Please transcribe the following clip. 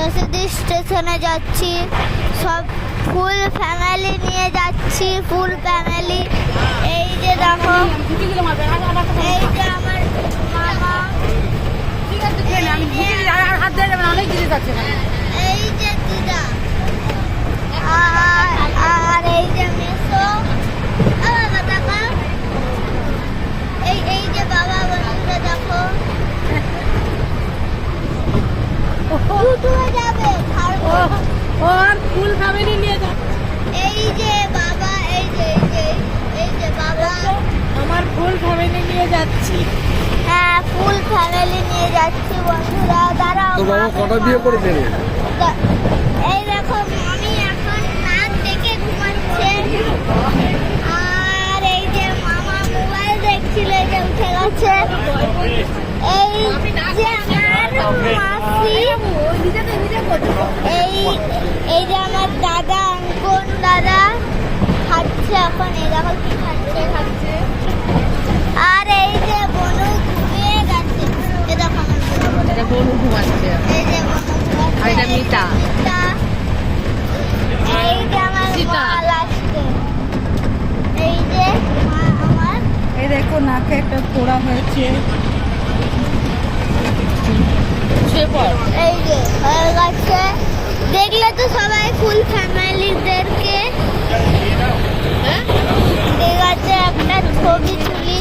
যশোদী স্টেশনে যাচ্ছি, সব ফুল ফ্যামিলি নিয়ে যাচ্ছি, ফুল ফ্যামিলি। এই যে দেখো, এই যে আমার মামা, এই যে দিদা, আর এই যে মেসো, বাবা দেখো, এই যে বাবা, বন্ধুরা দেখো, যাবে ফুল ফ্যামিলি নিয়ে যা। এই যে বাবা, এই যে বাবা, আমার ফুল ফ্যামিলি নিয়ে যাচ্ছি। হ্যাঁ, ফুল ফ্যামিলি নিয়ে যাচ্ছি বন্ধুরা। দাঁড়াও, তো বাবা কটা বিয়ে করে দেবে? এই দেখো, আমি এখন নাক ডেকে ঘুমাচ্ছে, আর এই যে মামা মোবাইল দেখছিল, এই যে উঠে গেছে। এই যে আমার মাসি, এই যে আমার দাদা, অঙ্কন দাদা খাচ্ছে এখন, এই দেখো কি খাচ্ছে। আর এই যে বনু ঘুমিয়ে গেছে, এই দেখো আমার এটা বনু ঘুমাচ্ছে, এই যে বনু ঘুমাচ্ছে, আর এটা মিতা। এই যে আমার সীতা। মা লাস্টে, এই যে মা আমার। এই দেখো নাকে একটা ফোড়া হয়েছে। এই যে হয়ে গেছে। দেখলে তো সবাই ফুল ফ্যামিলিদেরকে, ঠিক আছে, একটা ছবি তুলি।